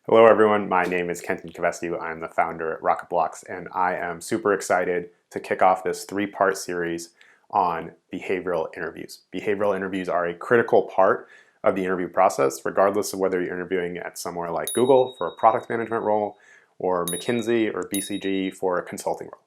Hello everyone, my name is Kenton Kivestu. I'm the founder at RocketBlocks, and I am super excited to kick off this three-part series on behavioral interviews. Behavioral interviews are a critical part of the interview process, regardless of whether you're interviewing at somewhere like Google for a product management role, or McKinsey or BCG for a consulting role.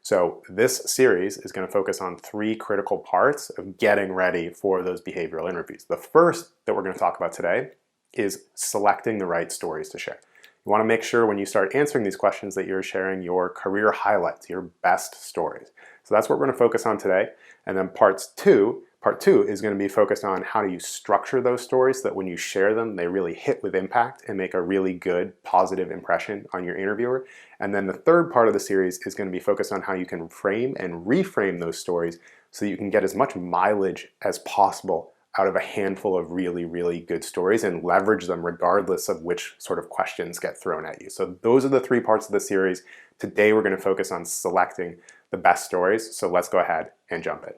So this series is going to focus on three critical parts of getting ready for those behavioral interviews. The first that we're going to talk about today is selecting the right stories to share. You want to make sure when you start answering these questions that you're sharing your career highlights, your best stories. So that's what we're going to focus on today. And then part two is going to be focused on how do you structure those stories so that when you share them, they really hit with impact and make a really good, positive impression on your interviewer. And then the third part of the series is going to be focused on how you can frame and reframe those stories so that you can get as much mileage as possible out of a handful of really, really good stories and leverage them regardless of which sort of questions get thrown at you. So those are the three parts of the series. Today we're going to focus on selecting the best stories. So let's go ahead and jump in.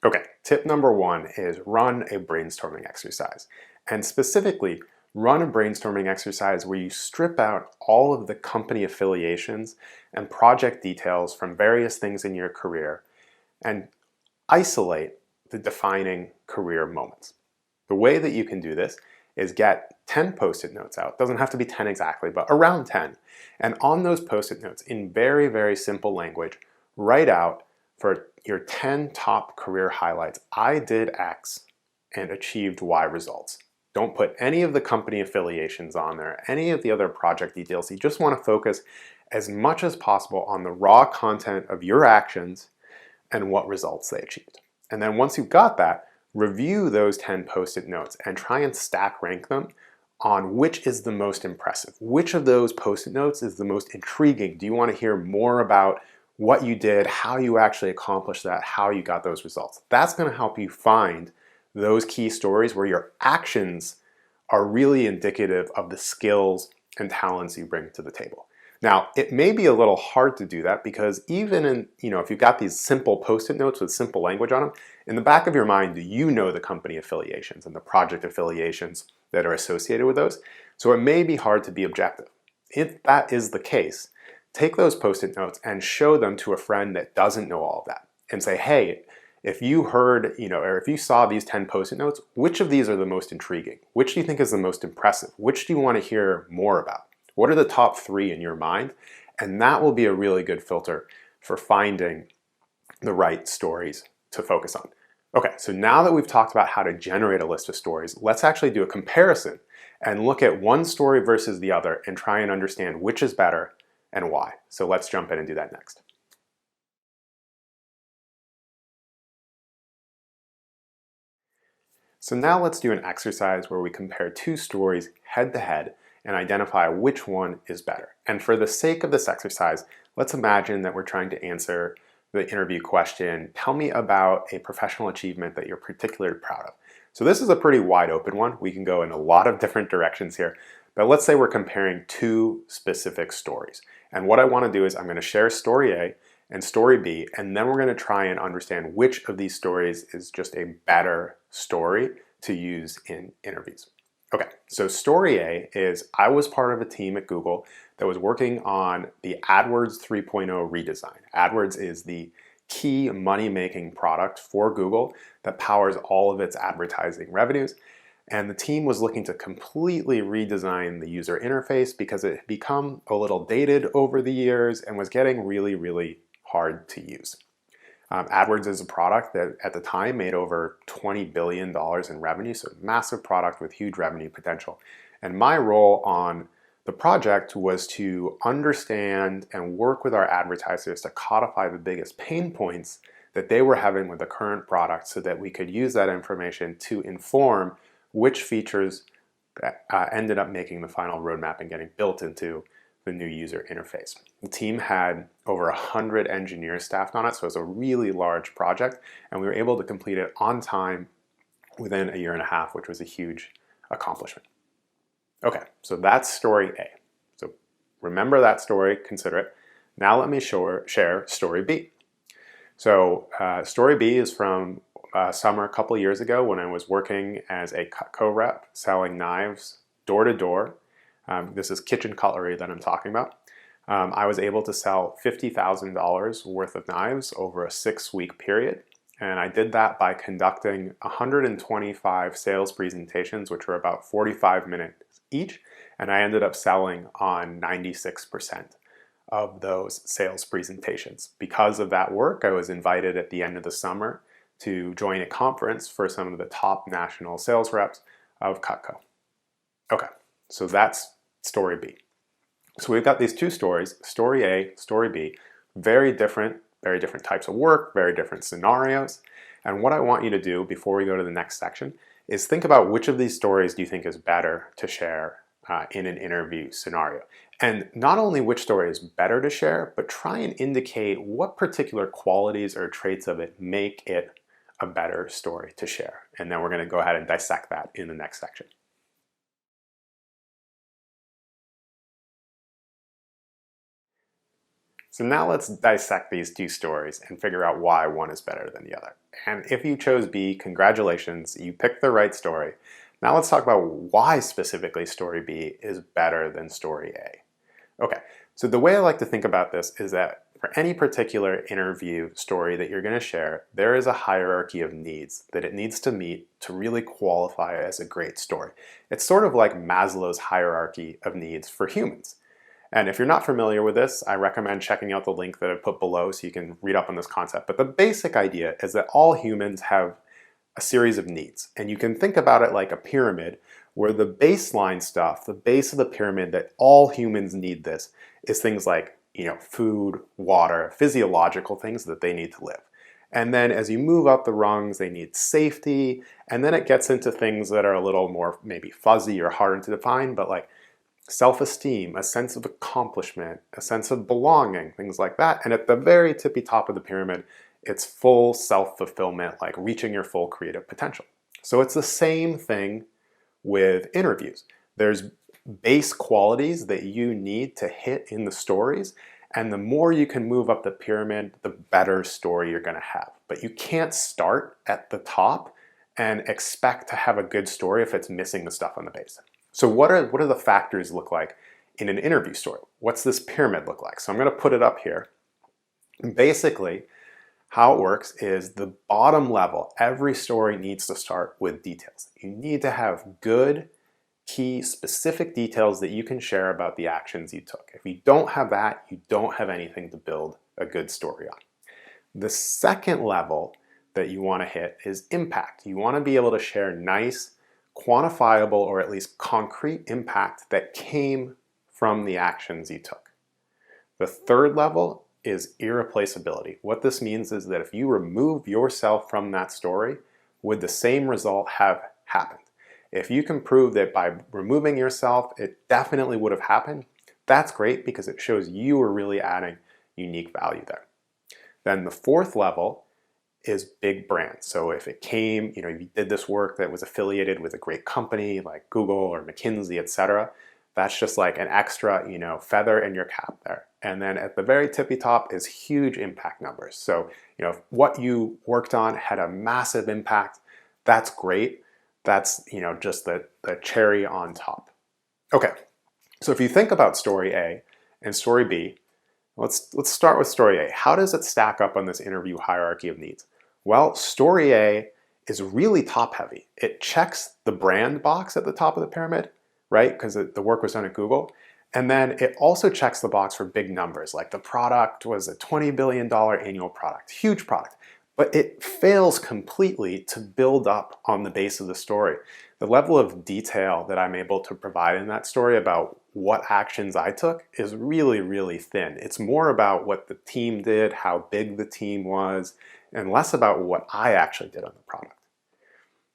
Okay, tip number one is run a brainstorming exercise. And specifically, run a brainstorming exercise where you strip out all of the company affiliations and project details from various things in your career and isolate the defining career moments. The way that you can do this is get 10 post-it notes out. It doesn't have to be 10 exactly, but around 10. And on those post-it notes, in very, very simple language, write out for your 10 top career highlights, I did X and achieved Y results. Don't put any of the company affiliations on there, any of the other project details. You just want to focus as much as possible on the raw content of your actions and what results they achieved. And then once you've got that, review those 10 post-it notes and try and stack rank them on which is the most impressive. Which of those post-it notes is the most intriguing? Do you want to hear more about what you did, how you actually accomplished that, how you got those results? That's going to help you find those key stories where your actions are really indicative of the skills and talents you bring to the table. Now, it may be a little hard to do that because even in, if you've got these simple post-it notes with simple language on them, in the back of your mind, you know the company affiliations and the project affiliations that are associated with those. So it may be hard to be objective. If that is the case, take those post-it notes and show them to a friend that doesn't know all of that and say, hey, if you heard, or if you saw these 10 post-it notes, which of these are the most intriguing? Which do you think is the most impressive? Which do you want to hear more about? What are the top three in your mind? And that will be a really good filter for finding the right stories to focus on. Okay, so now that we've talked about how to generate a list of stories, let's actually do a comparison and look at one story versus the other and try and understand which is better and why. So let's jump in and do that next. So now let's do an exercise where we compare two stories head to head and identify which one is better. And for the sake of this exercise, let's imagine that we're trying to answer the interview question, tell me about a professional achievement that you're particularly proud of. So this is a pretty wide open one. We can go in a lot of different directions here, but let's say we're comparing two specific stories. And what I want to do is I'm going to share story A and story B, and then we're going to try and understand which of these stories is just a better story to use in interviews. Okay, so story A is I was part of a team at Google that was working on the AdWords 3.0 redesign. AdWords is the key money-making product for Google that powers all of its advertising revenues. And the team was looking to completely redesign the user interface because it had become a little dated over the years and was getting really, really hard to use. AdWords is a product that at the time made over $20 billion in revenue, so massive product with huge revenue potential. And my role on the project was to understand and work with our advertisers to codify the biggest pain points that they were having with the current product so that we could use that information to inform which features ended up making the final roadmap and getting built into the new user interface. The team had over 100 engineers staffed on it, so it was a really large project, and we were able to complete it on time within a year and a half, which was a huge accomplishment. Okay, so that's story A. So remember that story, consider it. Now let me share story B. So story B is from summer a couple years ago when I was working as a Cutco rep selling knives door to door. This is kitchen cutlery that I'm talking about. I was able to sell $50,000 worth of knives over a 6-week period. And I did that by conducting 125 sales presentations, which were about 45 minutes each. And I ended up selling on 96% of those sales presentations. Because of that work, I was invited at the end of the summer to join a conference for some of the top national sales reps of Cutco. Okay, so that's story B. So we've got these two stories, story A, story B, very different types of work, very different scenarios. And what I want you to do before we go to the next section is think about which of these stories do you think is better to share in an interview scenario. And not only which story is better to share, but try and indicate what particular qualities or traits of it make it a better story to share. And then we're going to go ahead and dissect that in the next section. So now let's dissect these two stories and figure out why one is better than the other. And if you chose B, congratulations, you picked the right story. Now let's talk about why specifically story B is better than story A. Okay, so the way I like to think about this is that for any particular interview story that you're going to share, there is a hierarchy of needs that it needs to meet to really qualify as a great story. It's sort of like Maslow's hierarchy of needs for humans. And if you're not familiar with this, I recommend checking out the link that I put below so you can read up on this concept. But the basic idea is that all humans have a series of needs. And you can think about it like a pyramid where the baseline stuff, the base of the pyramid that all humans need this, is things like, food, water, physiological things that they need to live. And then as you move up the rungs, they need safety. And then it gets into things that are a little more maybe fuzzy or harder to define, but like self-esteem, a sense of accomplishment, a sense of belonging, things like that. And at the very tippy top of the pyramid, it's full self-fulfillment, like reaching your full creative potential. So it's the same thing with interviews. There's base qualities that you need to hit in the stories, and the more you can move up the pyramid, the better story you're going to have. But you can't start at the top and expect to have a good story if it's missing the stuff on the base. So what do the factors look like in an interview story? What's this pyramid look like? So I'm going to put it up here. Basically, how it works is the bottom level, every story needs to start with details. You need to have good, key, specific details that you can share about the actions you took. If you don't have that, you don't have anything to build a good story on. The second level that you want to hit is impact. You want to be able to share nice, quantifiable, or at least concrete impact that came from the actions you took. The third level is irreplaceability. What this means is that if you remove yourself from that story, would the same result have happened? If you can prove that by removing yourself, it definitely would have happened, that's great because it shows you were really adding unique value there. Then the fourth level is big brands. So if it came, if you did this work that was affiliated with a great company like Google or McKinsey, etc., that's just like an extra, feather in your cap there. And then at the very tippy top is huge impact numbers. So, if what you worked on had a massive impact, that's great. That's, just the cherry on top. Okay, so if you think about story A and story B, let's start with story A. How does it stack up on this interview hierarchy of needs? Well, story A is really top heavy. It checks the brand box at the top of the pyramid, right? Because the work was done at Google. And then it also checks the box for big numbers, like the product was a $20 billion annual product, huge product. But it fails completely to build up on the base of the story. The level of detail that I'm able to provide in that story about what actions I took is really, really thin. It's more about what the team did, how big the team was, and less about what I actually did on the product.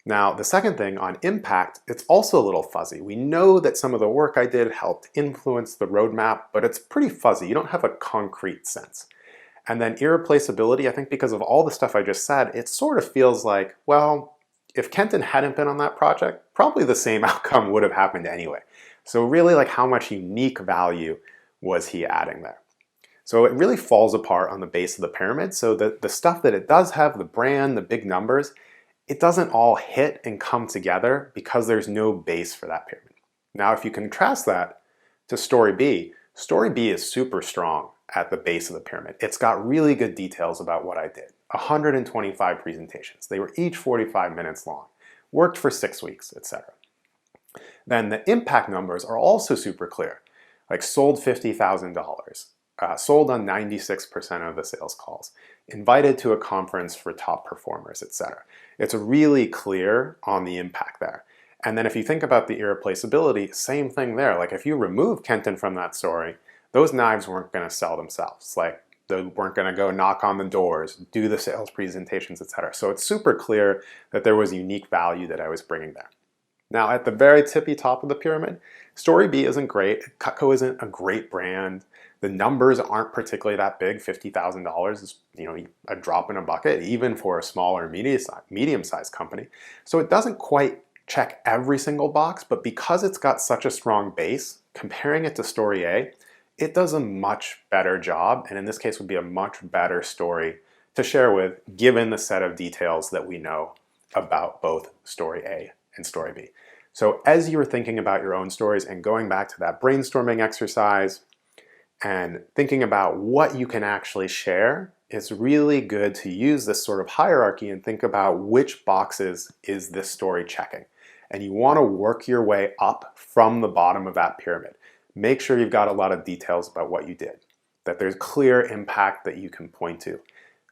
Now, the second thing on impact, it's also a little fuzzy. We know that some of the work I did helped influence the roadmap, but it's pretty fuzzy. You don't have a concrete sense. And then irreplaceability, I think because of all the stuff I just said, it sort of feels like, well, if Kenton hadn't been on that project, probably the same outcome would have happened anyway. So really, like, how much unique value was he adding there? So it really falls apart on the base of the pyramid. So the stuff that it does have, the brand, the big numbers, it doesn't all hit and come together because there's no base for that pyramid. Now, if you contrast that to story B is super strong at the base of the pyramid. It's got really good details about what I did. 125 presentations. They were each 45 minutes long. Worked for 6 weeks, etc. Then the impact numbers are also super clear. Like sold $50,000, sold on 96% of the sales calls, invited to a conference for top performers, etc. It's really clear on the impact there. And then if you think about the irreplaceability, same thing there. Like if you remove Kenton from that story, those knives weren't going to sell themselves. Like they weren't going to go knock on the doors, do the sales presentations, etc. So it's super clear that there was unique value that I was bringing there. Now at the very tippy top of the pyramid, story B isn't great. Cutco isn't a great brand. The numbers aren't particularly that big. $50,000 is, a drop in a bucket, even for a small or medium-sized company. So it doesn't quite check every single box, but because it's got such a strong base, comparing it to story A, it does a much better job, and in this case would be a much better story to share with, given the set of details that we know about both story A and story B. So as you were thinking about your own stories and going back to that brainstorming exercise and thinking about what you can actually share, it's really good to use this sort of hierarchy and think about which boxes is this story checking. And you want to work your way up from the bottom of that pyramid. Make sure you've got a lot of details about what you did, that there's clear impact that you can point to,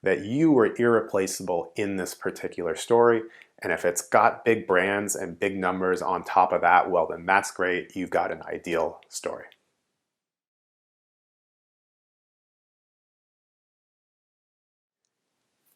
that you were irreplaceable in this particular story. And if it's got big brands and big numbers on top of that, well, then that's great. You've got an ideal story.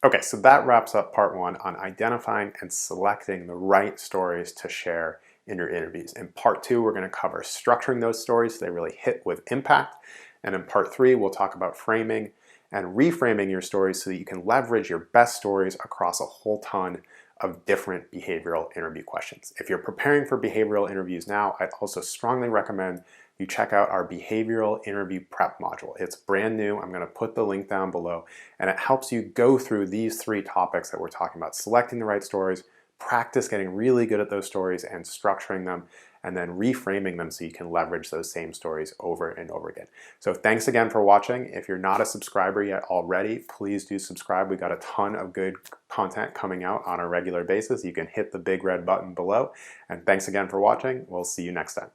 Okay, so that wraps up part one on identifying and selecting the right stories to share in your interviews. In part two, we're going to cover structuring those stories so they really hit with impact. And in part three, we'll talk about framing and reframing your stories so that you can leverage your best stories across a whole ton of different behavioral interview questions. If you're preparing for behavioral interviews now, I'd also strongly recommend you check out our behavioral interview prep module. It's brand new. I'm going to put the link down below, and it helps you go through these three topics that we're talking about: selecting the right stories, practice getting really good at those stories and structuring them, and then reframing them so you can leverage those same stories over and over again. So thanks again for watching. If you're not a subscriber yet already, please do subscribe. We've got a ton of good content coming out on a regular basis. You can hit the big red button below. And thanks again for watching. We'll see you next time.